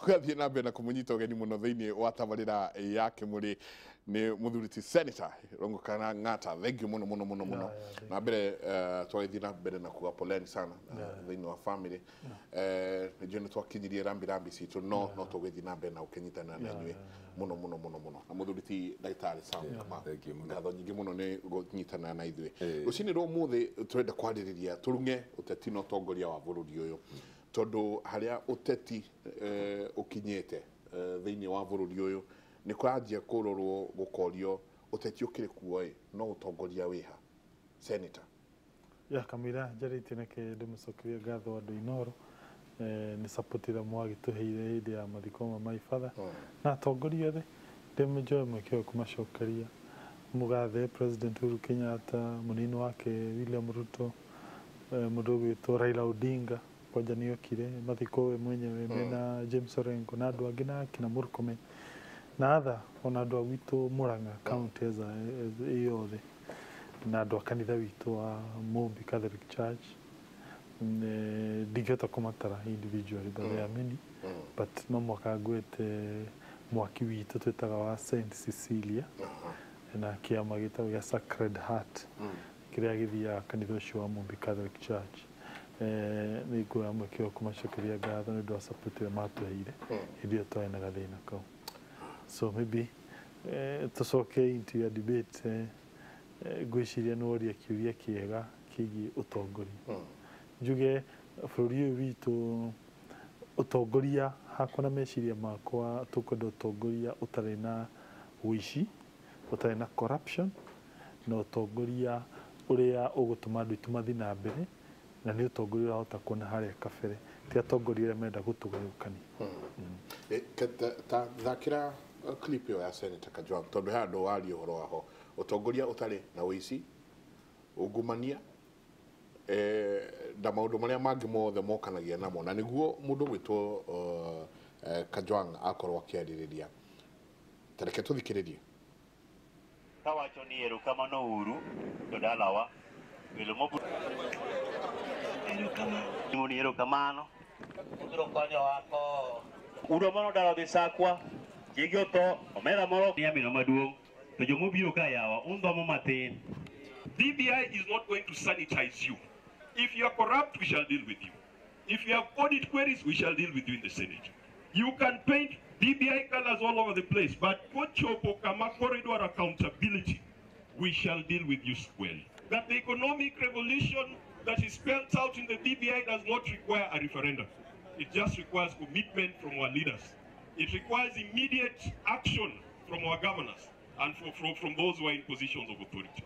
tugathie na mbere na kumunyita ugeni muno thiini wa tabarira yake muri ni muthuriti senator Rongokana Ng'ata. Thank you muno na mbere twagithie na mbere na kuga poleni sana thiini wa family nijue ni twakinyirie rambi citu no tugithie na mbere na ukinyitana na inyue muno na muthuriti Ndagitari Sam Kamau. Thank you muno. Ngatho nyingi muno ni gunyitana na ithui rucini rwo muthi turenda kwaririria turunge uteti no tongoria wa bururi uyu tondu haria uteti ukinyete thiini wa bururi uyu ni kuranjia kurorwo gukorio uteti ukiri kuo no utongoria wiha senator Kamira jarite nake ndimucokeria ngatho andu Inoro ni supportira mwagituheire hindi ya mathiko ma my father na atongoria othe ndimujoe mwekio kumacokeria mugathe President Uhuru Kenyatta, munini wake William Ruto, mundu witwa Raila Odinga kwanja niokire mathiko we mwenyewe mena James Orengo na andu angi na kina Murkomen na atha ona andu awitu Murang'a county yothe na andu akanitha witu wa Mumbi Catholic Church ndingĩhota kumatara individually but they are many but no mwaka ngwete mwaki witu twitaga wa Saint Cecilia na kiama gitagwo gĩa Sacred Heart kiria githiaga kanitha ũcio wa Mumbi Catholic Church ni nguoya mwekio kumacokeria ngatho nĩ ũndũ wa support ĩrĩa matuheire hĩndĩ ĩyo twarĩ na gathĩna kau. So maybe tucoke into your debate ngwĩciria nĩ woria kĩũria kĩega kĩgiĩ ũtongoria. Njuge bũrũri ũyũ witũ ũtongoria hakwa na meciria makwa tũkwenda ũtongoria ũtarĩ na ũici, ũtarĩ na corruption na ũtongoria ũrĩa ũgũtũma andũ aitũ mathiĩ na mbere na nĩ ũtongoria ũrahota kuona harĩa kabere ti atongoria arĩa menda gũtũgayũkania. Thakĩra clip ĩyo ya Senator Kajwang' tondũ he andũ waria ũhoro waho ũtongoria ũtarĩ na ũici ungumania da maundu maria mangi mothe mokanagia namo na niguo mundu gwitwo Kajwang' akorwo akiaririria tareke tuthikiririe kawacho ni erokamano uru todalawa wilomobu erokamano udro konyo wako uro mono dala besakwa jigyoto omera moro ni amino maduong to jomobiro ka yawa undomo matin. BBI is not going to sanitize you. If you are corrupt, we shall deal with you. If you have audit queries, we shall deal with you in the Senate. You can paint BBI colors all over the place, but Kochopo Kama corridor accountability, we shall deal with you squarely. That the economic revolution that is spelled out in the BBI does not require a referendum. It just requires commitment from our leaders. It requires immediate action from our governors and from those who are in positions of authority.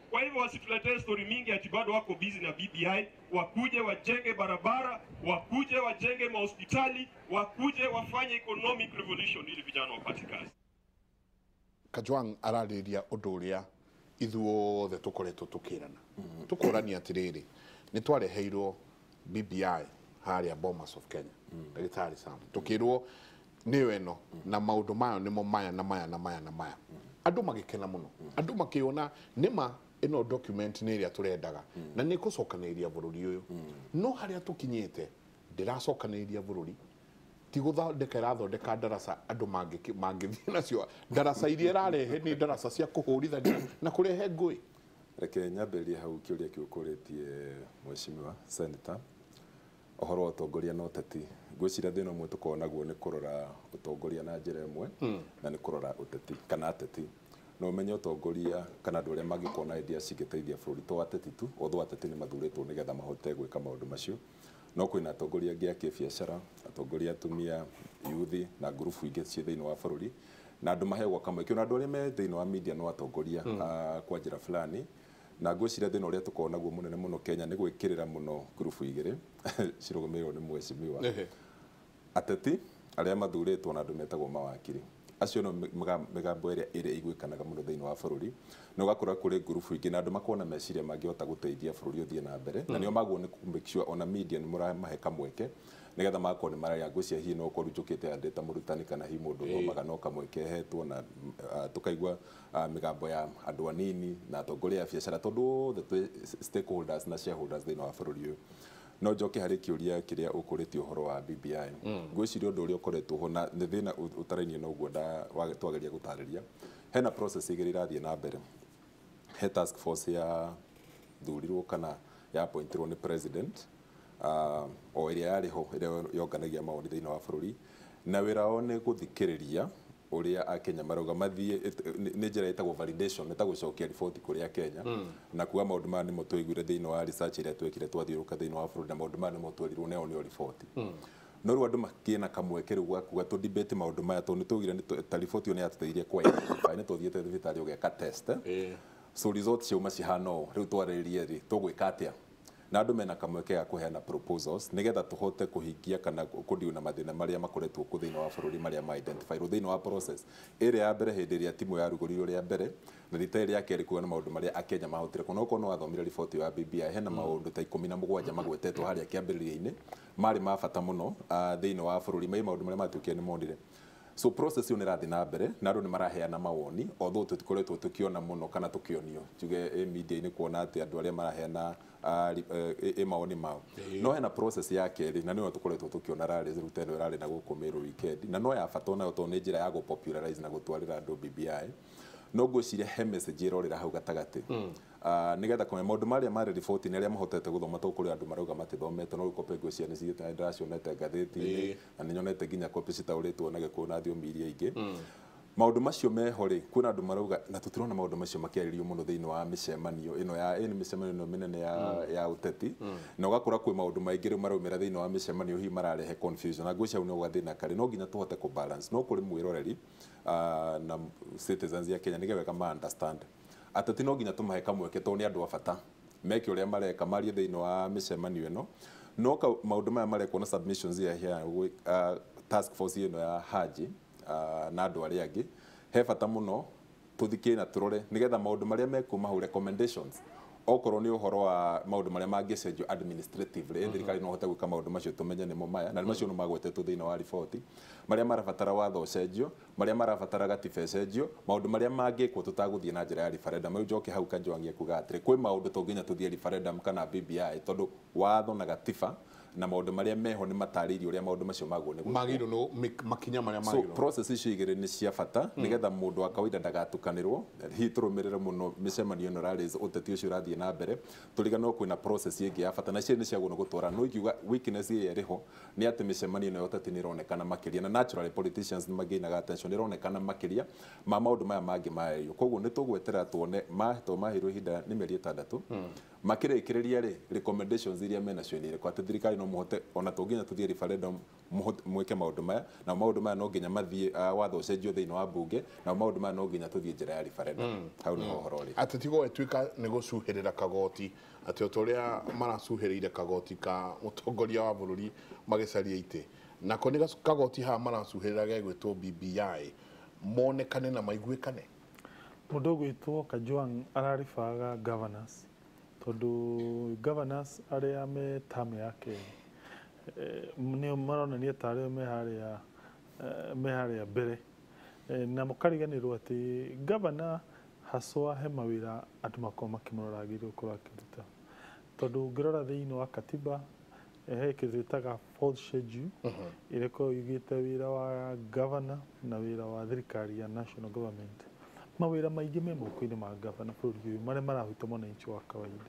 Kwa hivyo wasituletee story mingi ati bado wako busy na BBI, wakuje wajenge barabara, wakuje wajenge mahospitali, wakuje wafanye economic revolution ili vijana wapate kazi. Kajwang' arariria undu uria ithuothe tukoretwo tukirana tukurania atiriri ni twareheirwo BBI haria Bomas of Kenya Ndagitari Sam tukirwo niyo eno na maundu mayo nimo maya na maya andu magikena muno andu makiona nima ino document ni iria turendaga na ni kucokaniria bururi uyu no haria tukinyete ndiracokaniria bururi ti guthondeka irathondeka darasa andu mangithie nacio darasa iria irarehe ni darasa cia kuhurithania na kurehe ngui. Reke nyamberie hau kiuria kiukuritie mheshimiwa senator ohoro utongoria no teti ngwiciria thina mwe tukona guo ni kurora utongoria na njira imwe na ni kurora uteti kana ateti no menye utongoria kana andu aria mangikona idea cingiteithia bururi to ateti tu otho ateti ni mathuritwo nigetha mahote gwika maundu macio no kwina atongoria angi a kibiacara atongoria atumia yuthi na grupu ingi cie thiini wa bururi na andu mahegwa kamwekio na andu aria me thiini wa media no atongoria kwa njira fulani na ngwiciria thina uria tukona guo munene muno Kenya ni gwikirira muno grupu igiri cirugumirwo ni mheshimiwa ateti aria mathuritwo na andu metagwo mawakiri acio no migambo iria igwikanaga muno thiini wa bururi no gakora kuri grupu ingi na andu makona meciria mangihota guteithia bururi uthie na mbere na nio magwo ni make sure ona media ni muramahe kamweke nigetha makoni maraya ngwicia hi no korujukite andeta murutani kana hi mundu thomaga no kamweke hetwo na tukaigwa migambo ya andu anini na atongoria a biacara tondu the stakeholders na shareholders thiini wa bururi uyu no njoke harĩ kĩũria kĩrĩa ũkũrĩtie ũhoro wa BBI ngwĩciria ũndũ ũrĩa ũkoretwo ho na nĩ thĩna ũtarainie na ũguo twageria gũtarĩria hena process igĩrĩ irathiĩ na mbere he task force ya thurirwo kana ya appointirwo nĩ president o ĩrĩa yarĩ ho ĩrĩa yonganagia maũndũ thĩinĩ wa bũrũri na wĩra wao nĩ gũthikĩrĩria ũrĩa akenya marauga mathiĩ nĩ njĩra ĩtagwo validation nĩ ta gũcokia riboti kũrĩ akenya na kuga maũndũ maya nĩmo twaiguire thĩinĩ wa research ĩrĩa twekire twathiũrũka thĩinĩ wa bũrũri na maũndũ maya nĩmo twerirwo neo nĩo riboti no rĩu andũ makĩna kamweke rĩu gwa kuga tũdebate maũndũ maya tondũ nĩ twaugire ta riboti ĩyo nĩ yatũteithĩrie kwa nĩ tũthiĩte thibitarĩ ũgeka test so results ciauma cihana ũũ rĩu twarĩrĩrie rĩ tũgwĩka atĩa na andũ mena kamweke ga kũheana proposals nigetha tũhote kũhingia kana kũdiu na mathĩna marĩa makoretwo kũ thĩinĩ wa bũrũri marĩa ma identify thĩinĩ wa process ĩrĩa ya mbere hĩndĩ ĩrĩa timu yarugũrirwo rĩa mbere na rita ĩrĩa kerĩ kuona maũndũ marĩa akenya mahotire kuona okorwo no wathomire riboti ya BBI hena maũndũ ta 17 magwetetwo harĩa kĩambĩrĩria-inĩ marĩ ma bata mũno thĩinĩ wa bũrũri maũndũ marĩa matuĩkire nĩ monire so process ĩyo nĩ ĩrathiĩ na mbere na andũ nĩ maraheana mawoni although tũtikoretwo tũkĩona mũno kana tũkĩonio tuge media-inĩ kuona atĩ andũ arĩa maraheana mawoni mao no hena process ya kerĩ na nĩyo tũkoretwo tũkĩona rally rĩu teno rally na gũkũ Meru weekend na no ya bata nayo tondũ nĩ njĩra ya gũ-popularize na gũtwarĩra andũ BBI no ngwĩciria he message ĩrorĩra hau gatagatĩ nigetha kũmenya maũndũ marĩa marĩ riboti nĩ arĩa mahotete gũthoma tondũ kũrĩ andũ marauga matithomete no gũkope ngwĩciria nĩ cigĩte ndĩracionete ngathĩti-inĩ na nĩ nyonete nginya kopi citaũrĩtwo na gĩkũyũ na thiomi iria ingĩ maũndũ macio meho rĩ kwĩna andũ marauga na tũtirona maũndũ macio makĩarĩrio mũno thĩinĩ wa mĩcemanio ĩno ya mĩcemanio ĩno mĩnene ya ũteti na ũgakora kwĩ maũndũ maingĩ rĩu maraumĩra thĩinĩ wa mĩcemanio hihi mararehe confusion na ngwĩciria no gathĩna karĩ no nginya tũhote kũ balance no kũrĩ mwĩroreri na citizens ya Kenya nĩgetha ma understand ateti no nginya tũmahe kamweke tondũ nĩ andũ a bata meke ũrĩa mareka marie thĩinĩ wa mĩcemanio ĩno no maũndũ maya marekwo na submissions ya task force ĩno ya Haji na andũ arĩa angĩ he bata mũno tũthikie na tũrore nigetha maũndũ marĩa mekuma hau recommendations okorwo nĩ ũhoro wa maũndũ marĩa mangĩcenjio administratively thirikari no hote gwĩka maũndũ macio tũmenye nĩmo maya na macio no magwetetwo thĩinĩ wa riboti marĩa marabatara watho ũcenjio marĩa marabatara gatiba ũcenjio maũndũ marĩa mangĩkwo tũtagũthiĩ na njĩra ya referendum rĩu njoke hau Kanjũangi kuga atĩrĩ kwĩ maũndũ tũnginya tũthiĩ referendum kana BBI tondũ watho na gatiba na maũndũ marĩa meho nĩ matarĩirio ũrĩa maũndũ macio magwo nĩ magĩrĩirwo no makinya marĩa magĩrĩirwo so process icio igĩrĩ nĩ cia bata nigetha mũndũ wa kawaida ndagatukanĩrwo hihi tũrũmĩrĩre mũno mĩcemanio ĩno rally ũteti ũcio ũrathiĩ na mbere tũriganĩrwo kwĩna process ĩngĩ ya bata na icio nĩ ciagwo gũtwara no ikiuga weakness ĩrĩa ĩrĩho nĩ atĩ mĩcemanio ĩno ya ũteti nĩ ĩronekana makĩria na naturally politicians nĩ magainaga attention nĩ ĩronekana makĩria ma maũndũ maya mangĩ maĩrio koguo nĩ tũgweterera tuone mahĩrwo ihinda nĩ mĩeri 6 makĩrĩkĩrĩria rĩ recommendations iria menacio nĩ irĩkũ atĩ thirikari no mũhote ona tũnginya tũthiĩ referendum mweke maũndũ maya na maũndũ maya no nginya mathiĩ watho ũcenjio thĩinĩ wa mbunge na maũndũ maya no nginya tũthiĩ njĩra ya referendum hau nĩ ũhoro ũrĩ ateti gwĩtuĩka nĩ gũcuhĩrĩra kagoti atĩ ũrĩa maracuhĩrĩire kagoti ka mũtongoria wa bũrũri magĩcaria itĩ nako nĩ kagoti haha maracuhĩrĩra gegwĩtwo BBI monekane na maiguĩkane mũndũ gwĩtwo Kanjũangi araribaga governors tondũ governors arĩa me term yake nĩ maronania tarĩ me harĩa mbere na mũkariganĩrwo atĩ governor haswa he mawĩra andũ makorwo makĩmũrora agĩrĩirwo gũkorwo akĩruta tondũ ũngĩrora thĩinĩ wa katiba he kĩndũ gĩtaga fourth schedule ĩrĩa ĩkoragwo yugĩte wĩra wa governor na wĩra wa thirikari ya national government mawĩra maingĩ me moko-inĩ ma governor bũrũri ũyũ marĩa marahuta mwananchi wa kawaida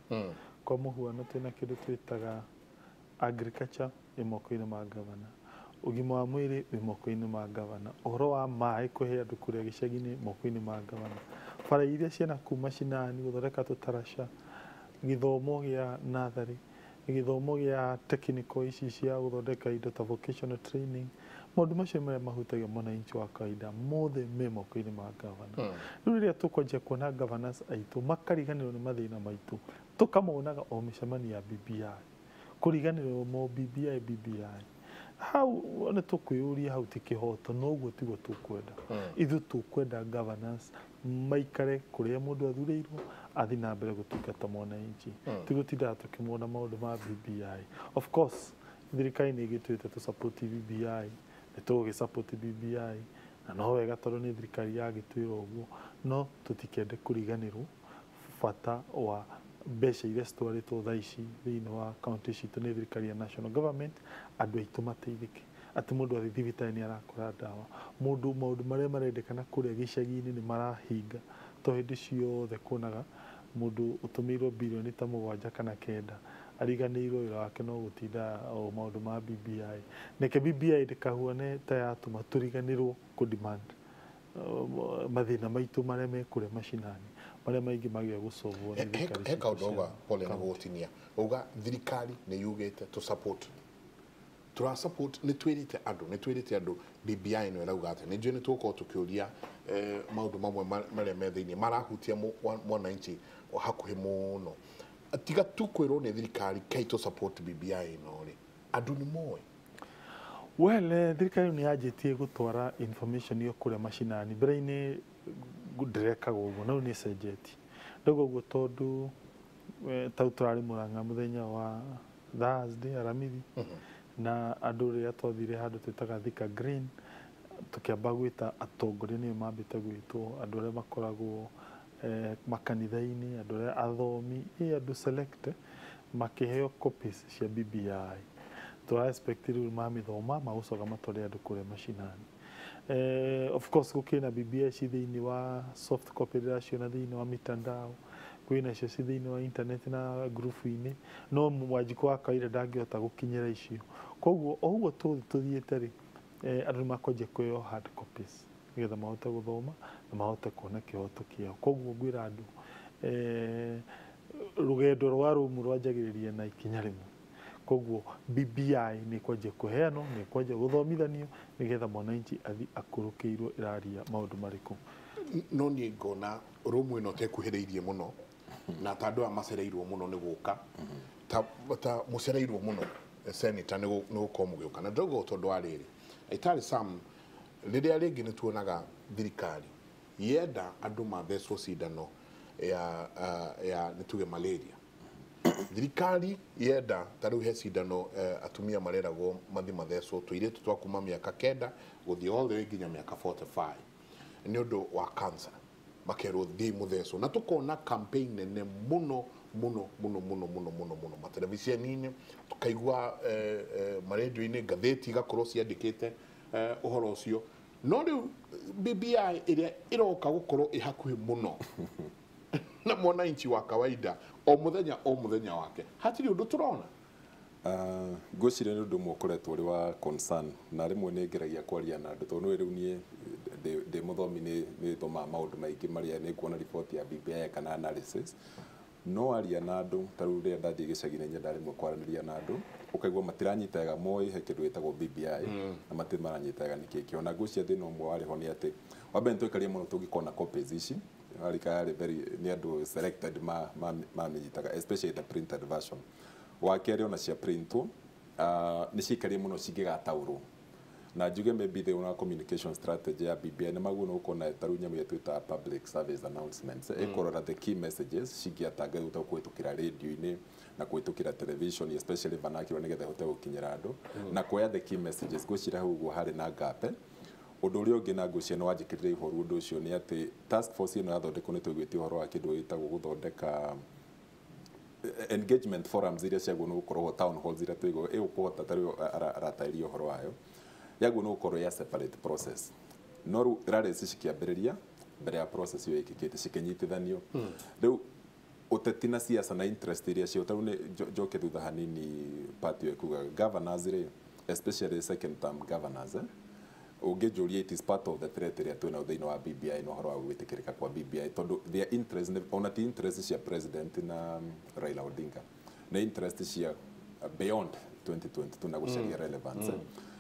kwa mũhuano twĩna kĩndũ twĩtaga agriculture ĩ moko-inĩ ma governor ũgima wa mwĩrĩ wĩ moko-inĩ ma governor ũhoro wa maĩ kũhe andũ kũrĩa gĩcagi-inĩ moko-inĩ ma governor bara iria ciana kuma cinani gũthondeka tũtaraca gĩthomo gĩa natharĩ gĩthomo gĩa technical ici cia gũthondeka indo ta vocational training maũndũ macio marĩa mahutagia mwananchi wa kawaida mothe me moko-inĩ ma governor rĩu rĩrĩa tũkwanjia kuona governors aitũ makariganĩrwo nĩ mathĩna maitũ tũkamonaga o mĩcemanio ya BBI kũriganĩrwo mo BBI hau nĩ tũkwĩyũria hau ti kĩhoto noguo tiguo tũkwenda ithuĩ tũkwenda governors maikare kũrĩa mũndũ athurĩirwo athiĩ na mbere gũtungata mwananchi tigũtindaga tũkĩmwona maũndũ ma BBI of course thirikari nĩ ĩgĩtwĩte tũ support BBI nĩ tũgĩ-support BBI na no wega tondũ nĩ thirikari yagĩtwĩra ũguo no tũtikende kũriganĩrwo bata wa mbeca iria citwarĩtwo thaa ici thĩinĩ wa kaunti citũ nĩ thirikari ya national government, andũ aitũ mateithĩke. Atĩ mũndũ athiĩ thibitarĩ nĩ arakora ndawa, maũndũ marĩa marendekana kũrĩa gĩcagi-inĩ nĩ marahinga, to hĩndĩ ciothe kuonaga mũndũ ũtũmĩirwo birioni ta 7 kana 9 ariganĩirwo wĩra wake no gũtinda o maũndũ ma BBI. Neke BBI ndĩkahuane ta yatũma tũriganĩrwo kũ-demand mathĩna maitũ marĩa me kũrĩa mashinani marĩa maingĩ magĩa gũcovwo nĩ thirikari. He kaũndũ auga pole nĩ gũgũtinia, auga thirikari nĩ yugĩte to support support nĩ twĩrĩte andũ BBI ĩno ĩrauga atĩ nĩ njũĩ nĩ tũgũkorwo tũkĩũria maũndũ mamwe marĩa me thĩinĩ marahutia mwananchi hakuhĩ mũno, tiga tu kwĩrwo nĩ thirikari kai to support BBI ĩno rĩ, andũ nĩ moĩ. Well, thirikari nĩ yanjĩtie gũtwara information yo kũrĩa mashinani, mbere-inĩ ndĩrekaga ũguo, no nĩ cenjetie. Ndauga ũguo tondũ tau tũrarĩ Mũrang'a mũthenya wa Thursday, aramithi, na andũ rĩrĩa twathire handũ twĩtaga Thika Green, tũkĩamba gwĩta atongoria nĩo mambĩte gwĩtwo, andũ arĩa makoragwo makanitha-inĩ, andũ arĩa athomi, andũ select, makĩheo copies cia BBI. Tũra expect rĩu mamĩthoma magũcoka matware andũ kũrĩa mashinani. Of course gũkĩrĩ na BBI ci thĩinĩ wa soft copy rĩraciona thĩinĩ wa mitandao, kwĩna icio ci thĩinĩ wa internet na group-inĩ, no Wanjikũ wa kawaida ndangĩhota gũkinyĩra icio. Koguo o ũguo tũthiĩte rĩ, andũ nĩ makwanjia kũheo hard copies nĩgetha mahote gũthoma na mahote kuona kĩhoto kĩao. Koguo ngwĩra andũ rũgendo rwa rũmu rwanjagĩrĩria na ikinya rĩmwe. Koguo BBI nĩ kwanjia kũheanwo, nĩ kwanjia gũthomithanio nĩgetha mwananchi athi akũrũkĩirwo ĩraria maũndũ marĩkũ. No niĩ ngona rũmu ĩno tekuhĩrĩirie mũno na ta andũ aya macereirwo mũno nĩ gũka, ta mũcereirwo mũno senator nĩ gũkorwo mũgĩũka, na ndauga tondũ wa rĩrĩ Aitari Sam, rĩrĩa rĩngĩ nĩ tuonaga thirikari yenda andũ mathecwo cindano ya nĩ tuge malaria. Thirikari yenda ta rĩu he cindano atumia mareragwo mathi mathecwo tũirĩtu twa kuma mĩaka 9 gũthiĩ all the way nginya mĩaka 45 nĩ ũndũ wa cancer, makerwo thiĩ mũthecwo, na tũkona campaign nene mũno matelevisheni-inĩ, tukaigua marendio-inĩ, ngathĩti igakorwo ciandĩkĩte ũhoro ũcio. No rĩu BBI ĩrĩa ĩroka gũkorwo ĩhakuhĩ mũno na mwananchi wa kawaida o mũthenya wake, hatirĩ ũndũ tũrona. Ngwĩciria nĩ ũndũ ũmwe ũkoretwo ũrĩ wa concern, na rĩmwe nĩ ngeragia kwaria na andũ tondũ rĩu niĩ ndĩ mũthomi nĩ thomaga maũndũ maingĩ marĩa nĩ kuona riboti ya BBI kana analysis, no aria na andũ ta rĩu rĩrĩa ndathiĩ gĩcagi-inĩ nyenda rĩmwe kwaranĩria na andũ, ũkaigua matiranyitaga moĩ he kĩndũ gĩtagwo BBI na matirĩ maranyitaga nĩkĩĩ kĩo. Na ngwĩciria thĩna ũmwe warĩho nĩ atĩ wambere nĩ twĩkaria mũno tũngĩkona copies ici arikari nĩ andũ selected mamĩnyitaga, especially the printed version. Wa kerĩ ona cia printwo nĩ ciikarie mũno cingĩgataũrwo, na njuge maybe the una communication strategy ya BBI nĩ maguo gũkona ta rĩu nyamũ ya twĩta public service announcements ĩkorora the key messages cingĩatangathwo kũhĩtũkĩra radio-inĩ na kũhĩtũkĩra television especially vernacular nĩgetha ĩhote gũkinyĩra andũ na kuoya the key messages. Ngwĩciria hau ũguo harĩ na ngape. Ũndũ ũrĩa ũngĩ na ngwĩciria nĩ wanjĩkĩrĩra ihoru ũndũ ũcio nĩ atĩ task force ĩno yathondekwo nĩ tũigwĩtie ũhoro wa kĩndũ gĩtagwo gũthondeka engagement forums iria ciaguo nĩ gũkorwo town halls iria tũigwo ĩgũkũhota ta rĩu arataĩria ũhoro wayo yaguo nĩ gũkorwo ya separate process, no rĩu rarĩci cikĩambĩrĩria mbere ya process ĩyo ĩkĩkĩte cikĩnyitithanio. Rĩu ũteti na siasa na interest iria cio ta rĩu nĩ njoke thutha hanini party yo ĩkuga governors rĩ, especially second term governors ũngĩnjũria it is part of the threat ĩrĩa twĩna thĩinĩ wa BBI na ũhoro wa gwĩtĩkĩrĩka kwa BBI tondũ their interest ona ti interest cia president na Raila Odinga na interest cia beyond 2022 na gũcaria relevance.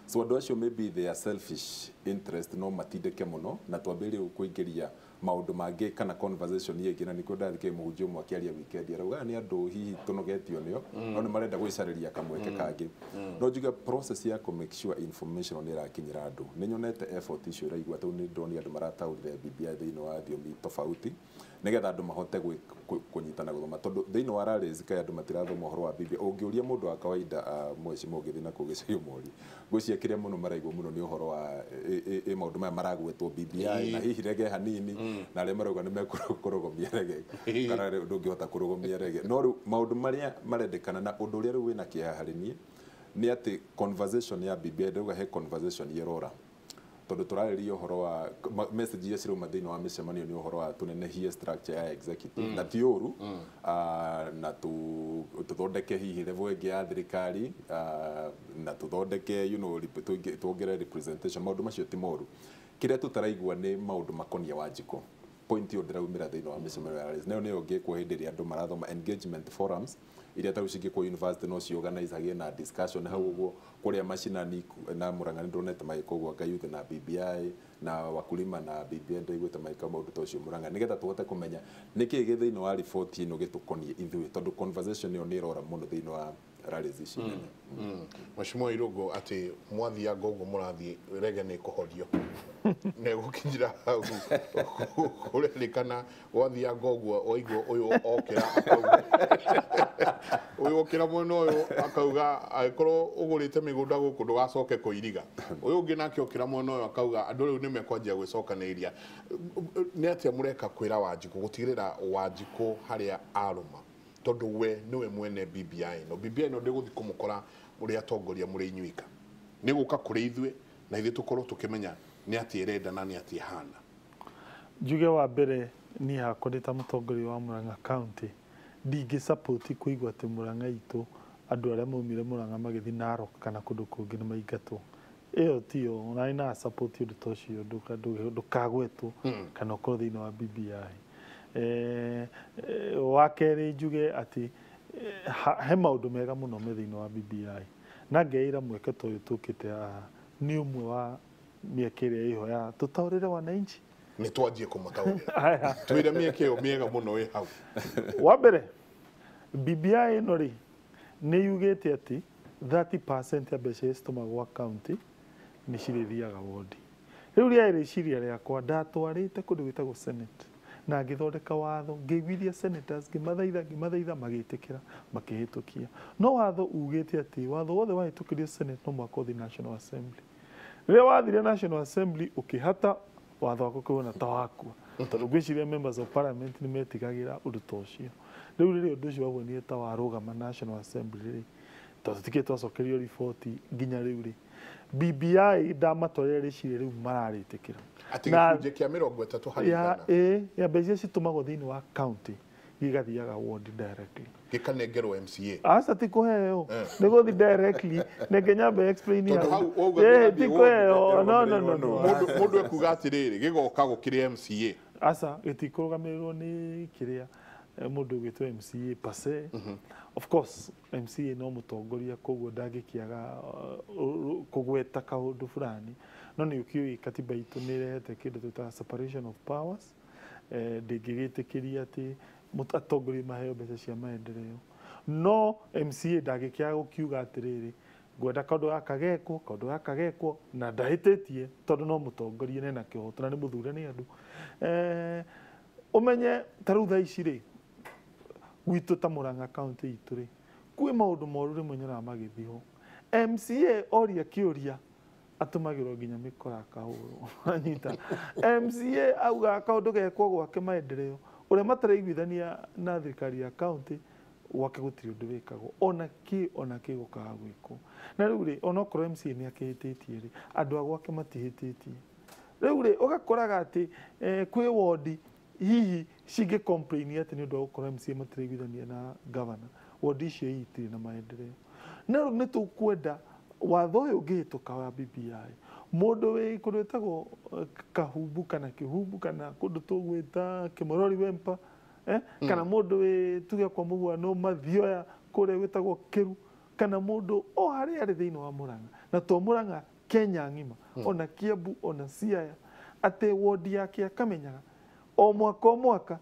So andũ acio maybe their selfish interest no matindĩke mũno na twambĩrĩrie kũingĩria maũndũ mangĩ kana conversation yĩngĩ, na nĩkuo ndathikĩrĩria mũhunjia ũmwe akĩaria weekend arauga nĩ andũ hihi tũnogetio nĩo no nĩ marenda gwĩcarĩria kamweke kangĩ. No njuge process ya kũ make sure information nĩ ĩrakinyĩra andũ, nĩ nyonete effort icio ĩraigua tondũ nĩ ndoni andũ marataũrire BBI thĩinĩ wa thiomi tofauti nigetha andu mahote kunyitana guthoma tondu thiini wa rallies kai andu matirathoma uhoro wa BBI ungiuria mundu wa kawaida mwecimu ungithi na kugicio mori gucia kiria muno maraigwo muno ni uhoro wa maundu maya maragwetwo BBI na hihi rege hanini na aria marauga ni mekurugomia rege kana ndungihota kurugomia rege no riu maundu maria marendekana na undu uria riu wina kiha hari nie ni ati conversation ya BBI ndauga he conversation yerora tondu turariria uhoro wa message iria cirauma thiini wa micemanio ni uhoro wa tunenehie structure ya executive na ti uru na tuthondeke hihi level ingi ya thirikari na tuthondeke tuongere representation maundu macio ti moru kiria tutaraigua ni maundu makonia Wanjiku point yo ndiraumira thiini wa micemanio ya rallies nayo niyo ngikwo hindi ria andu marathoma engagement forums iria taru cingikwo university no ci organize again na discussion hau uguo kuria macinani na Murang'a ndonete magiko uguo youth na BBI na wakulima na BBI ndaigwete maika maundu ta ucio Murang'a nigetha tuhote kumenya niki gi thiini wa report ino gitukonie ithui tondu conversation yo ni irora muno thiini wa rallies ici Mheshimiwa Irungu ati mwathia gogo murathi rege ni kuhorio ne gukinyira hau kurerikana wathia gogo oigwo uyu okira uyu okira muno uyu akauga akorwo ugurite migunda guku ndugacoke kuiriga uyu ungi nake okira muno uyu akauga andu riu nimekwanjia gwicokaniria ni atia mureka kwira Wanjiku gutigirira Wanjiku haria aruma tondu we niwe mwene BBI no BBI no ndiguthi kumukora muri atongoria muri inyuika ni guka kuri ithwe na ithe tukorwo tukimenya ni ati irenda na ni ati hana njuge wa mbere ni hakoreta mutongoria wa Murang'a county ndingi support kuigwa ati Murang'a itu andu aria maumire Murang'a magithi Narok kana kundu kungi ni maingatwo iyo tio na ina support undu tocio ndukagwetwo kana ukorwo thiini wa BBI wakeri njuge ati he maundu mega muno me thiini wa BBI na ngeira mweke toyo tukite ni umwe wa mieke iria iho ya tutaurire wananchi ni twanjie kumataurira twire mieke yo miega muno wi hau wa mbere BBI no ri ni yugite ati 30% ya mbeca citumagwo county ni cirithiaga wodi riu ria riciria riakwa ndatwarite kundu gwitagwo senate na ngithondeka watho ngiguithia senators ngimathaitha magitikira makihitukia no watho ugite ati watho wothe wahitukirio senate no mwaka uthi national assembly riria wathire national assembly ukihata watho wako kuona ta wakua tondu gwiciria members of parliament ni metigagira undu ta ucio riu riria undu ucio wabonire ta warugama national assembly ri tondu tikite twacokerio report nginya riu ri BBI ndamatwarire riciria riu mararitikira ati gicunjĩ kia 30 hari igana ya mbeca citumagwo thiini wa county gigathiaga ward directly gikanengerwo MCA asa ti kuheo ni guthi directly ne Kenya be explain ya ti kuheo no mundu ekuga atiriri gigoka gukiria MCA asa gitikurugamirwo ni kiria mundu gwitwo MCA pase of course MCA no mutongoria koguo ndagikiaga kugweta kaundu fulani no ni ukiui katiba itu ni rehete kindu twita separation of powers ndingigitikiria ati mutatongoria maheo mbeca cia maendeleo no MCA ndagikiaga gukiuga atiriri gwenda kaundu gaka gekwo na ndahititie tondu no mutongoria nena kihoto na ni muthure ni andu umenye tarutha ici ri gwitu ta Murang'a county itu ri kwi maundu moru rimwe nyona magithio MCA oria kiuria atumagirwo nginya mikora kahuru anyita MCA auga kaundu gekwo gwake maendeleo uria mataraiguithania na thirikari ya county gwake gutiri undu wikagwo ona ki gukaga gwikwo na riu ri ona korwo MCA ni akihititie ri andu agwake matihititie riu ri ugakoraga ati kwi ward hihi cingi complain ati ni undu wa gukorwo MCA mataraiguithania na governor ward icio itiri na maendeleo na riu ni tukwenda watho uyu ungihituka wa BBI mundu wi kundu witagwo kahumbu kana kihumbu kana kundu tugwita kimorori wempa kana mundu wi tuge kwa mugwano mathioya kuria witagwo kiru kana mundu o haria ari thiini wa Murang'a na to Murang'a Kenya ngima ona Kiambu ona Siaya ati ward yake akamenyaga o mwaka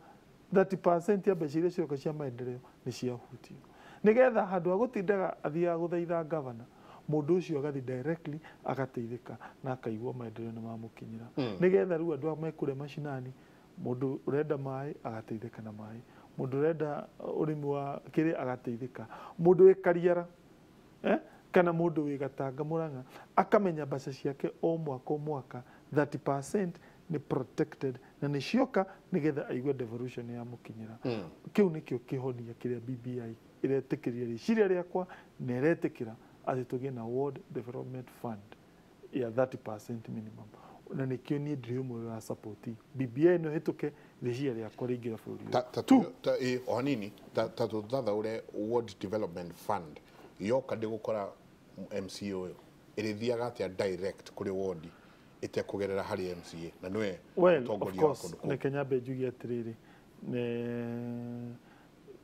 30% ya mbeca iria cioka cia maendeleo ni ciahutio nigetha handu agutindaga athiaga guthaitha governor mundu ucio agathi directly agateithika na akaigua maendeleo ni mamukinyira nigetha riu andu mekure macinani mundu urenda mai agateithika na mai, mundu urenda urimi wa kiri agateithika, mundu wi Kariara kana mundu wi Gatanga Murang'a akamenya mbeca ciake o mwaka 30% ni protected na ni cioka nigetha aigua devolution ya mukinyira. Kiu nikio kihonia kiria BBI iretikirire riciria riakwa na iretikira ati tugie na World Development Fund ya 30% minimum. Na nikio ni ndiri umwe wa support BBI no hituke riciria riakwa ringira bururi. Ohanini ta tuthatha ure World Development Fund yoka ndigukora MCA uyu irithiaga atia direct kuri ward itakugerera hari MCA na niwe mutongoria wa kundu ne Kenya bejugi atiriri ne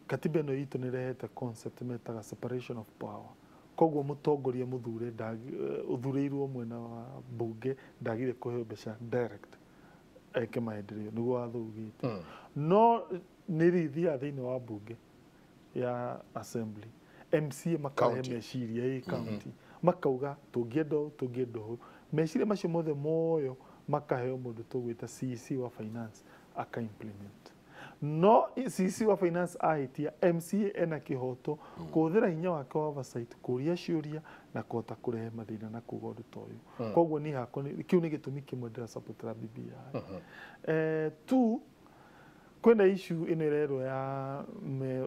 katiba no itu ni rehete concept metaga separation of power. Koguo mutongoria muthure uthurirwo mwena wa bunge ndagire kuheo mbeca direct eke maendeleo niguo athugite no nirithia thiini wa bunge ya assembly MCA makahe meciria county makauga tungienda meciria macio mothe moyo makaheo mundu tugwita CC wa finance aka implement no CC wa finance ahitia MCA ena kihoto kuthira hinya wake wa oversight kuria ciuria na kota kurehe mathina na kuga undu toyu. Koguo ni hakwa kiu ni gitumi kimwe ndira support la BBI. Tu kwenda issue ino rero ya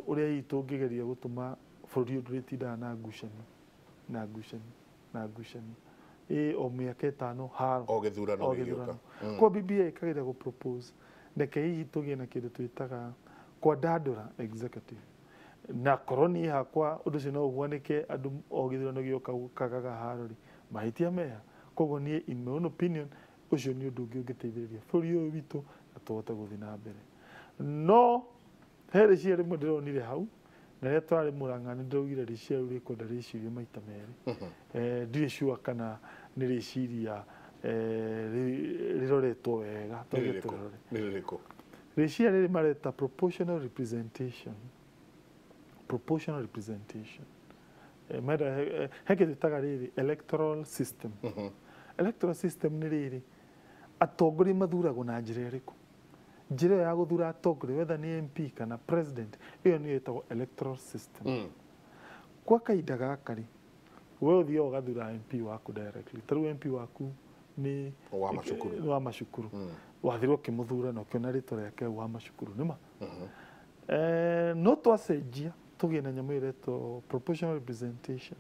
uria itungigeria gutuma bururi nduritinda na ngucani o miaka 5 haro o githurano gigioka kwa BBI ikagira go propose ndeke hihi tugie na kindu twitaga kwa dadura executive na koroni hakwa undu cio no ugwanike andu o githurano gioka kagaga harori mahitia meha. Koguo ni in my own opinion ucio ni undu ungiteithiriria bururi uyu witu atuhote guthi na mbere no here cia rimwe ndironire hau na ria twari Murang'a ni ndaugire riciria riu rikwenda riciria maita meri ndiri sure kana ni riciria riroretwo wega niriko riciria riri mareta proportional representation mera heke tutaga riri electoral system ni riri atongoria mathuragwo na njira iriku njira ya guthura atongoria whether ni MP kana president iyo ni yetagwo electoral system. Kwa kaida gakari we uthio ugathura MP waku directly taru MP waku ni wa mashukuru wathirwo kimuthura no kiona ritwa riake wa mashukuru nima no twacenjia tugie na nyamu iretwo proportional representation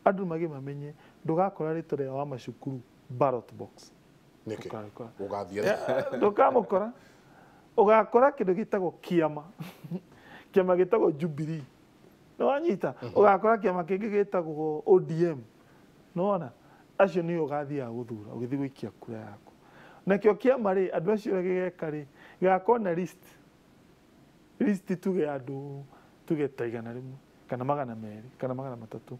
andu magi mamenye ndugakora ritwa ria wa mashukuru ballot box niki ugathie ndukamukora ugakora kindu gitagwo kiama gitagwo Jubilee no wanyita ugakora kiama kingi gitagwo ODM no ona acio ni ugathia guthura ugithi gwikia kura yako nakio kiama ri andu acio gigeka ri gakona list tuge andu tuge taigana rimwe kana 200 kana 300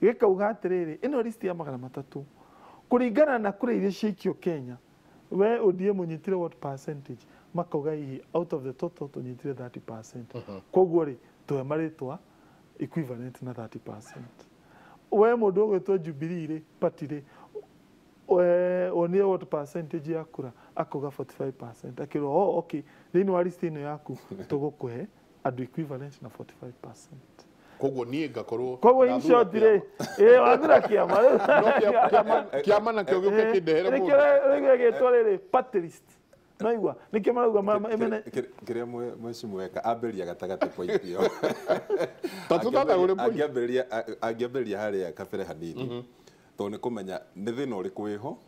gikauga atiriri ino list ya 300 kuringana na kura iria ciikio Kenya we ODM unyitire what percentage makauga hihi out of the total tunyitire 30%. Koguo ri tuhe maritwa equivalent na 30%. We mundu gwetwo Jubilee ri party ri onire what percentage ya kura akauga 45%. Akirwo okay thini wa list ino yaku tugukuhe andu equivalent na 45%. Koguo nie ngakorwo koguo in short ri wathura kiama kiama na kio gioke kindehere mundu nikio gitwo riri party list naigua nikio marauga kiria mwecimu weka amberia gatagati kwa itio tatutata uri angiamberia haria kabere hanini to ni kumenya ni thina uri kwiho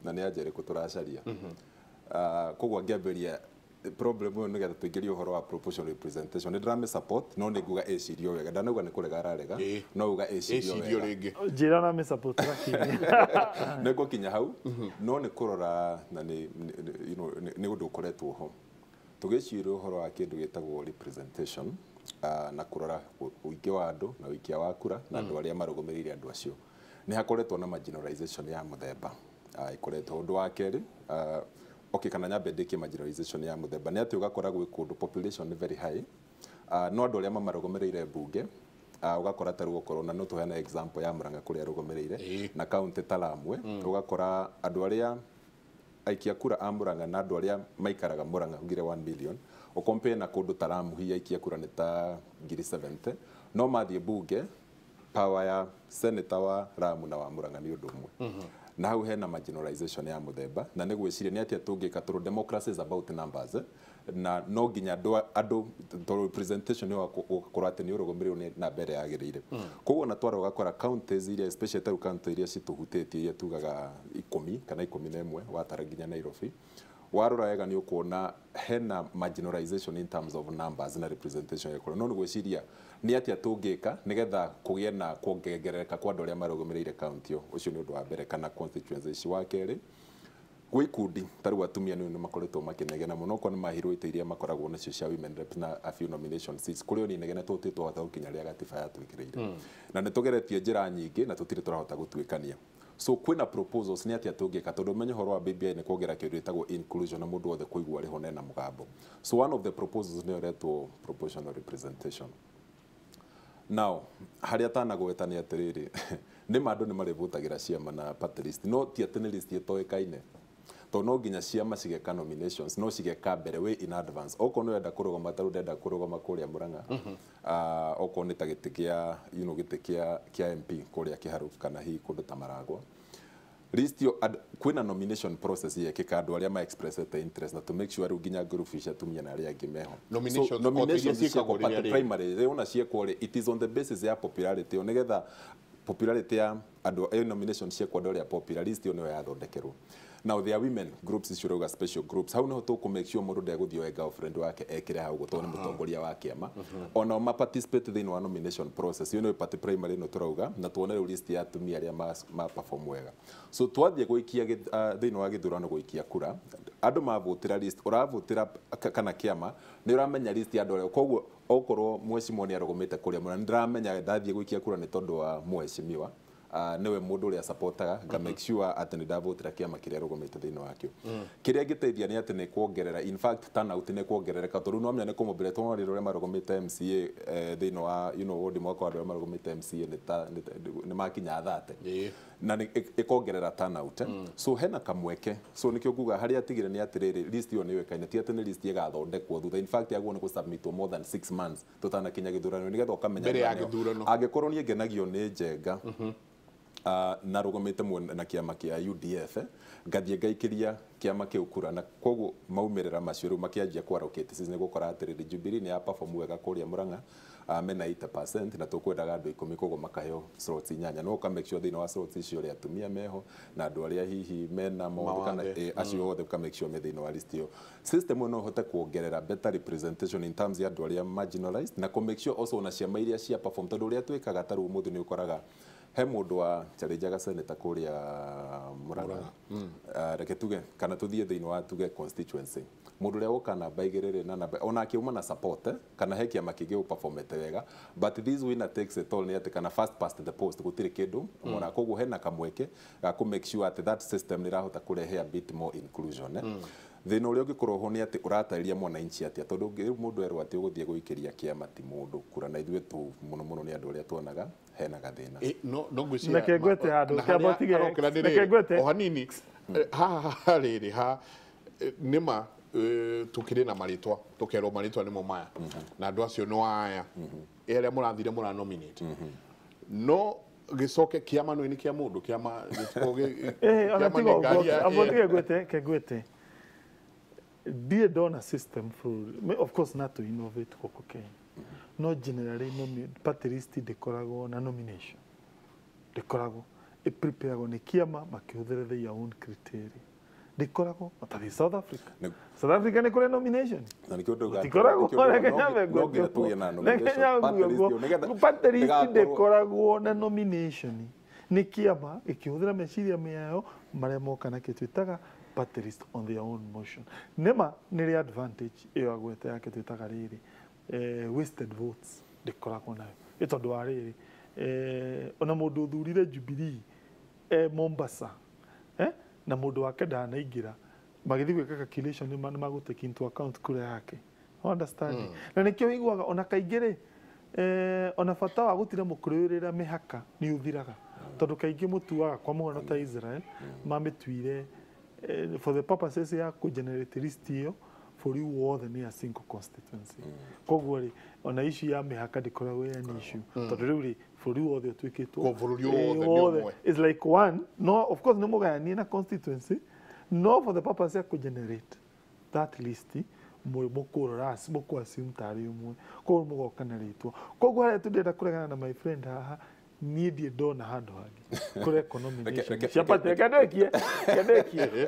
na ni anja iriku turacaria koguo angiamberia problem uyu nigetha tuingirie uhoro wa proportional representation ni drama support no ni nguga ecirio wega ndanauga ni kurega ararega no uga ecirio wega njira na me support rakini nego kinya hau no ni kurora na ni ni undu ukoretwo ho tugiciria uhoro wa kindu gitagwo representation na kurora uingi wa andu na wikia wa kura na andu aria marugumirire andu acio ni hakoretwo na marginalization ya muthemba ikoretwo undu wa keri okay kana nyambe ndiki marginalization ya muthemba ni ati ugakora gwi kundu population very high no andu aria mamarugumirire bunge ugakora taru gukorwo na no tuhena example ya Murang'a kuria rugumirire na county talamwe ugakora andu aria aikia kura a Murang'a na andũ arĩa maikaraga Murang'a ngire 1 million o compare na kũndũ ta Lamu hiya aikia kura nĩ ta 70 no mathiĩ bunge power ya senator wa Lamu na wa Murang'a nĩ ũndũ ũmwe na hau hena marginalization ya muthemba na nĩ gwĩciria nĩ atĩa tũngĩka tondũ democracy is about numbers na no nginya andũ representation yo gũkorwo atĩ nĩ ũrũgamĩrĩirwo na mbere yagĩrĩire koguo na twara ũgakora counties iria especially ta county iria citũhutĩtie iria tugaga 10 kana 11 watara nginya Nairobi warora wega nĩ ũkuona hena marginalization in terms of numbers na representation ya no nĩ gwĩciria nĩ atĩa tũngĩka nĩgetha kũgĩe na kuongerereka kwa andũ arĩa marũgamĩrĩire county ũcio nĩ ũndũ wa mbere kana constituency wa kerĩ gwĩ ikundi tarĩu atumia nĩ makoretwo makĩnegena mũno okorwo nĩ mahirwo ite iria makoragwo nacio cia women rep na a few nomination seats kũrĩ o nĩnegena tũtĩ twahota gũkinya rĩa gatiba yatwĩkĩrĩire na nĩ tũgeretie njĩra nyingĩ na tũtirĩ tũrahota gũtuĩkania so kwĩna proposals nĩ atĩa tũngĩka tondũ menye horo wa BBI nĩ kuongerera kĩndũ gĩtagwo inclusion na mũndũ wothe kũigua arĩ ho na mũgambo so one of the proposals nĩ ũretwo proportional representation now harĩa tanagweta nĩ atĩrĩrĩ nĩ andũ nĩ marĩvũtagĩra ciama na party list no ti atĩ nĩ list ĩtoĩkaine to no nginya ciama cigeka nominations no cigeka mbere way in advance okorwo nĩ wenda kũrũgama tarũ ndenda kũrũgama kũrĩa Murang'a okorwo nĩ ta gĩtĩ kĩa gĩtĩ kĩa MP kũrĩa Kĩharũ kana hihi kũndũ ta Maragwa list yo kwĩna nomination process yekĩka andũ arĩa ma expressete interest na to make sure rĩu nginya group cia atumia na arĩa angĩ meho nominations ciĩkagwo party primary rĩona ciĩkwo it is on the basis ya popularity nĩgetha popularity ya andũ nomination ciĩkwo andũ arĩa popular list yo nĩyo yathondekerwo now there are women groups icio special groups how no to make sure mũndũ ndegũthiĩ we girlfriend wake ekire hau gũtwo nĩ mũtongoria wa kĩama ona ma participate thĩinĩ wa nomination process you know party primary no turauga na tuone rĩu list ya atumia arĩa ma perform wega so twathiĩ gũikia thĩinĩ wa gĩthurano gũikia kura andũ mavũtĩra list ũravũtĩra kana kĩama nĩ ũramenya list ya andũ arĩa koguo okorwo mheshimiwa nĩ arũgamĩte kũrĩa mũna nĩndĩramenya ndathiĩ gũikia kura nĩ tondũ wa mheshimiwa niwe mundu uria supportaga nga make sure ati ni ndavotira kiama kiria rugumite thini wakio kiria ngiteithia ni ati ni kuongerera in fact turnout ni kuongerereka tondu no menya ni kumobire tondu riria marugumite MCA thini wa ward mwaka wa marugumite MCA ni makinya 30 na ikongerera turnout so hena kamweke so nikio nguga haria tigire ni atiriri list yo ni wekaine ti ati ni list igathondekwo thutha in fact yagwo ni kusubmitwo more than 6 months tutanakinya githurano nigetha ukamenya angikorwo ni ngenagio ni njenga na rugumite na kiama kia UDF ngathie ngaikiria kiama kiu kura na koguo maumirira macio ru makianjia kwarokete sisi ni gukora atiriri Jubilee ni ya perform wega kuria Murang'a mena 8% na tukwendaga andu 10 koguo makaheo slots inyanya no ka make sure thina wa slots icio ria atumia meho na andu aria hihi mena maundu kana acio othe ka make sure me thina wa list yo system no hote kuongerera better representation in terms ya andu aria marginalized na ko make sure also na ciama iria cia perform tondu uria twikaga taru muthu ni ukoraga he mundu wa challengeaga senator kuria Murang'a reke tuge kana tuthie thini wa tuge constituency mundu ria woka namba igiriri na namba ona akiuma na support kana he kiama kingi performete wega but this winner takes it all ni ati kana first past the post gutire kindu ona koguo hena kamweke ga ku make sure at that system ni rahota kurehe a bit more inclusion thina uria ungikorwo ho ni ati uratariria mwananchi atia tondu mundu erwo ati uguthie guikiria kiama ti mundu kura na ithuĩ tu muno ni andu aria tuonaga hena gathina no ngwĩciria Reke ngwĩte handũ kĩambotige reke ngwĩte o hanini ha rĩrĩ ha nĩma tukire na maritwa tukerwo maritwa nimo maya na andu acio no aya eria murathire mura nominate no gicoke kiama no ni kia mundu kiama gĩtikoge ambotige ngwĩte ndie ndona system full of course not to innovate gũkũ Kenya no generally party list ndĩkoragwo na nomination ndĩkoragwo ĩprepareagwo nĩ kiama makĩhũthĩra their own criteria ndĩkoragwo ta South Africa nĩ kũrĩ nomination na nikio ndoga ndĩkoragwo party list ndĩkoragwo na nomination nĩ kiama ĩkĩhũthĩra meciria mĩao marĩa moka na kĩtwĩtaga party list on their own motion nema nĩ advantage ĩyo agwete yake twĩtaga rĩrĩ wasted votes ndĩkoragwo nayo ĩtondũ wa rĩrĩ ona mũndũ ũthurire Jubilee Mombasa na mũndũ wake ndanaingĩra magĩthiĩ gwĩka calculation nĩ magũtake into account kura yake understand na nĩkĩo iguaga ona kaingĩ ona bata wa gũtire mũkũrĩrĩra mĩhaka nĩ ũthiraga tondu kaingĩ mũtuaga kwa mũhano ta Israel mamĩtuire for the purposes ya kugenerate list hiyo bũrũri wothe nĩ a single constituency koguo rĩ ona issue ya mĩhaka ndĩkoragwo ya issue tondũ rĩu rĩ bũrũri wothe ũtuĩkĩtwo bũrũri wothe nĩ ũmwe. is like one no of course nĩ mũgayanie na constituency no for the purpose ya kugenerate that list mũkũ assume tarĩ ũmwe koguo mũgoka na rĩtwa koguo harĩa tũndĩenda kũregana na my friend haha niĩ ndiĩ ndona handũ hangĩ kũreka nomination ciapate kandekie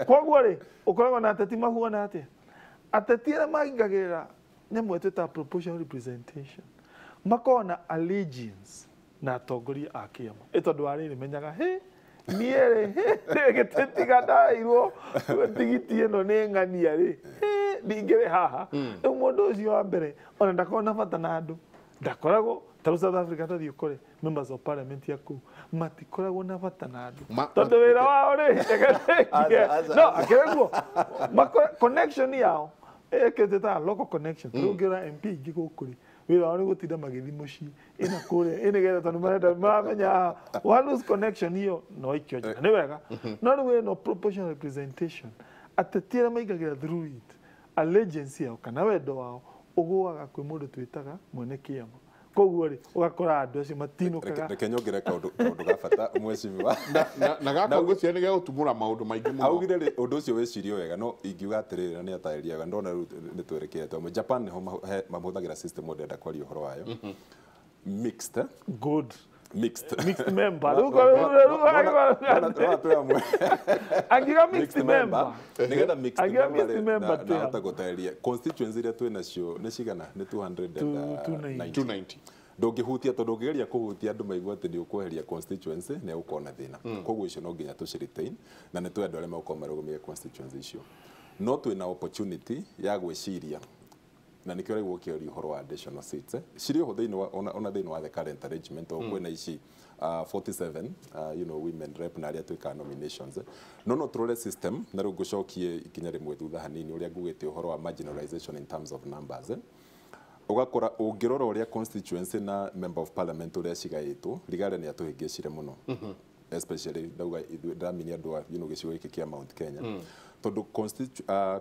koguo rĩ ũkoragwo na ateti mahuana atĩa ateti arĩa mahingagĩrĩra nyamũ ĩtũ proportional representation makoragwo na allegiance na atongoria a kĩama tondũ wa rĩrĩ menyaga niĩ rĩ gĩtĩ tiga ndaheirwo tigiti ĩno nĩ ng'ania rĩ ndingĩrĩ haha rĩu mũndũ ũcio wa mbere ona ndakoragwo na bata na andũ ndakoragwo ta South Africa tathiĩ ũkore members of parliament ya kũu matikoragwo na bata na andũ tondũ wĩra wao rĩ no akĩreguo connection yao ĩkĩte ta local connection tondũ ũngĩra MP ingĩ gũkũ rĩ wĩra wao nĩ gũtinda magĩthiĩ mũciĩ ĩna kũrĩa nĩgetha tondũ marenda maramenya one lose connection hiyo no ikio njega nĩ wega no rĩu no proportional representation ateti arĩa maingagĩra through it allegiance yao kana wendo wao ũgũaga kwĩ mũndũ twĩtaga mwene kĩama koguo rĩ ũgakora andũ acio matinũkaga reke nyongere kaũndũ ga bata mwecimiwa na gaka ngũcia nĩ gĩgũtumũra maũndũ maingĩ mũno augire ũndũ ũcio wĩcirio wega no ingiuga atĩrĩrĩ nĩ atarĩriaga ndona rĩu nĩ twerekete amwe Japan nĩho mahũthagĩra system ndenda kwaria ũhoro wayo mixed good mixed member angiga mixed member nigetha mixed member na utagũtarĩria constituency iria twĩ nacio nĩ cigana nĩ 290 ndũngĩhutia tondũ ũngĩgeria kũhutia andũ maigua atĩ nĩ ũkweheria constituency nĩ ũkona na thĩna koguo icio no nginya tũciretain na nĩ twĩ andũ arĩa megũkorwo marũgamia constituency icio no twĩna opportunity ya gwĩciria na nĩkĩo rĩu ũkĩoria ũhoro wa additional seats cirĩ ho thĩinĩ wa ona thĩinĩ wa the current arrangement o kwĩna ici 47 you know women rep na arĩa twĩkaga nominations no tũrore system na rĩu ngũcokie ikinya rĩmwe thutha hanini ũrĩa ngugĩte ũhoro wa marginalization in terms of numbers ugakora ũngĩrora ũrĩa constituency na member of parliament ũrĩa cigaĩtwo rigare nĩ atũhĩngĩcire mũno especially ndauga ndamenya andũ you know gĩcigo gĩkĩ kĩa Mount Kenya tondũ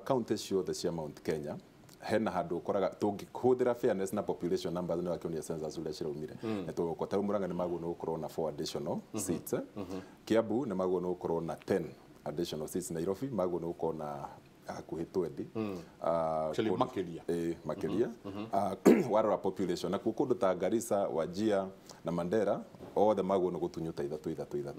county ciothe cia Mount Kenya hena handũ ũkoraga tũngĩhũthĩra fairness na population numbers nĩ wakĩonia census ũrĩa ciraumire nĩ tũgũkota Murang'a nĩ maguo nĩ gũkorwo na 4 additional seats Kiambu nĩ maguo nĩ gũkorwo na 10 additional seats Nairobi maguo nĩ gũkorwo na hakuhĩ 20 makĩria warora population na kũndũ ta Garissa Wajir na Mandera othe maguo nĩ gũtunyuta ithatũ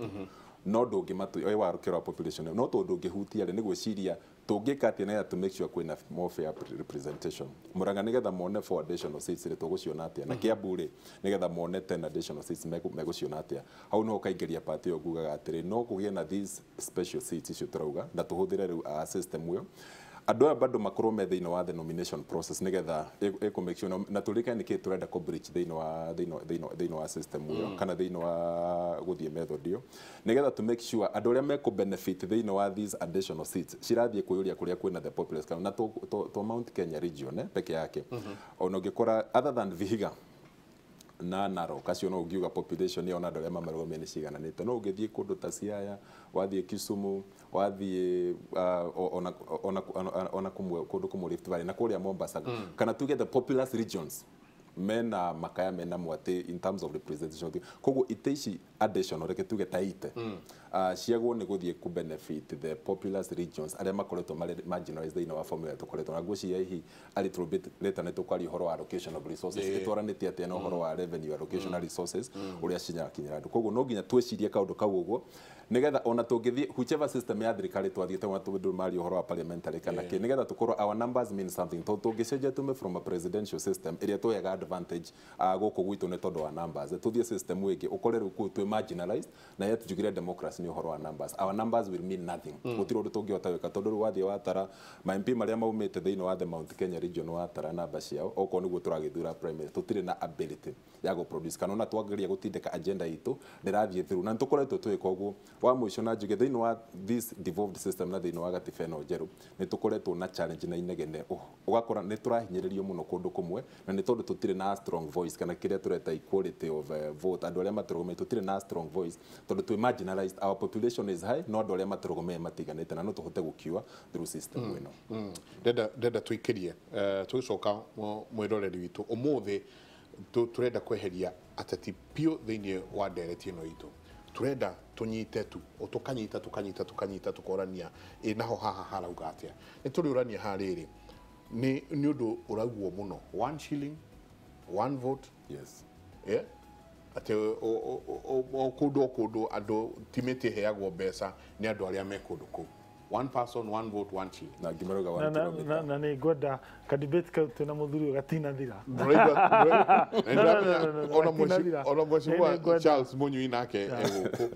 no ndũngĩmatu oi warukĩra population no tondũ ndũngĩhutia nĩ gwĩciria tũngĩka atĩ na to make sure kwĩna more fair representation Murang'a nĩgetha mone 4 additional seats rĩ tũgũciona atĩa na Kiambu rĩ nĩgetha mone 10 additional seats megũciona atĩa hau no kaingĩria party yo ngugaga atĩrĩ no kũgĩe na these special seats icio tũrauga na tũhũthĩre rĩu system ĩyo andũ aya bado makorwo me thĩinĩ wa the nomination process nĩgetha ĩkũ make sure na tũrĩka nĩ kĩ tũrenda kũ bridge thĩinĩ wa system ĩyo kana thĩinĩ wa gũthiĩ method ĩyo nĩgetha to make sure andũ arĩa mekũ benefit thĩinĩ wa these additional seats cirathiĩ kũiyũria kũrĩa kwĩna the population na to Mount Kenya region peke yake ona ũngĩkora other than Vihiga na Narok acio no ũngiuga population ya ona andũ arĩa mamarũgamia nĩ cigananĩte no ũngĩthiĩ kũndũ ta Siaya wathiĩ Kisumu wathiĩ ona kũndũ kũmwe Rift Valley na kũrĩa Mombasa kana tuge the populous regions mena makaya mena mwate in terms of representation koguo iteici additional reke tuge ta ite ciagwo nĩ gũthiĩ ku benefit the populous regions arĩa makoretwo marginalized thĩinĩ wa formula tũkoretwo na ngũciria hihi a little bit later nĩ tũkwaria ũhoro wa allocation of resources ĩtwaranĩtie atĩa na ũhoro wa revenue allocation na resources ũrĩa cinyakinyĩra andũ koguo no nginya twĩcirie kaũndũ kau ũguo nĩgetha ona tũngĩthiĩ whichever system ya thirikari twathiĩte ona tũndũ mari ũhoro wa parliamentary kana kĩ nĩgetha tũkorwo our numbers mean something tũngĩcenjia tume from a presidential system ĩrĩa tũheaga advantage gũkũ gwitũ nĩ tondũ wa numbers tũthiĩ system ĩngĩ ũkore rĩu twĩ marginalized na yet tujugire democracy nĩ ũhoro wa numbers our numbers will mean nothing gũtirĩ ũndũ tũngĩhota gwĩka tondũ rĩu wathiĩ watara ma MP marĩa maumĩte thĩinĩ wa the Mount Kenya region watara namba ciao okorwo nĩguo tũragĩthura primary tũtirĩ na ability ya gũ produce kana ona twagĩria gũtindĩka agenda itũ ndĩrathiĩ through na tũkoretwo twĩka ũguo wa mũico na njuge thĩinĩ wa this devolved system na thĩinĩ wa gatiba ĩno njerũ nĩ tũkoretwo na challenge na inegene ũgakora nĩ tũrahinyĩrĩrio mũno kũndũ kũmwe na nĩ tondũ tũtirĩ na strong voice kana kiria tureta equality of vote andu aria maturugame tutire na strong voice tondu tu marginalized our population is high no andu aria maturugame matiganite na no tuhote gukiwa through system ino ndenda twikirie tugicoka mwiroreri witu umuthi turenda kweheria ateti pio thiini wa ndereti ino itu turenda tunyite tu tukanyita tukorania naho haha harauga atia ni turiurania hariri ni undu uraguo muno 1 shilling 1 vote yes yeah ate o kudu andu timete heagwo mbeca ni andu aria me kundu ku 1 person 1 vote 1 shilling na ngimaruga 1 kilometer na ni ngoda kadibet ka tuna muthuri gatina thira ona mheshimiwa Charles Munyu nake eguku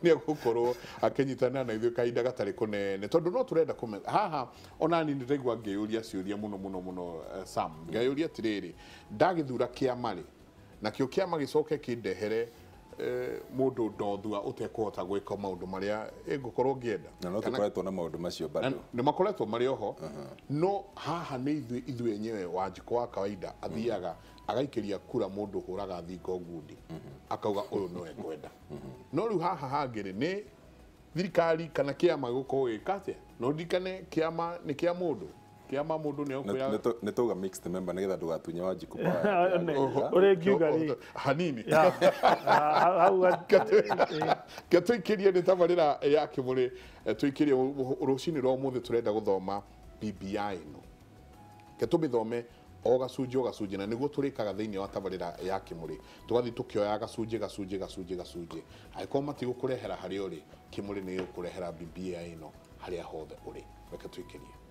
ni agukorwo akinyitana na ithuĩ kahinda gatari kunene tondu no turenda kumenya haha ona ni ndigwa ngeyuria ciuria muno Sam ngeyuria tiriri ndagithura kiama ri nakio kiama gicoke kindehere mundu ndothua utekuhota gwika maundu maria ngukorwo ngienda na no tukoretwo na maundu macio bado ni makoretwo mari oho no haha ni ithuĩ enyewe Wanjikũ wa kawaida athiaga agaikiria kura mundu huraga thingo ngundi akauga uyu noe ngwenda no riu haha hangiri ni thirikari kana kiama gukorwo gikate no ndikane kiama ni kia mundu kiama mundu ni okuya ne toga mixed member nigetha ndugatunye Wanjikũ uri ngiuga ri hanini hau gatuikirie ni tabarira ya Kimuri tuikirie rucini rwa muthi turenda guthoma BBI no ketumithome o gacunji na niguo turikaga thiini wa tabarira ya Kimuri tugathi tukioya gacunji aiko matigukurehera hari uri Kimuri ni ukurehera BBI no haria hothe uri reke tuikirie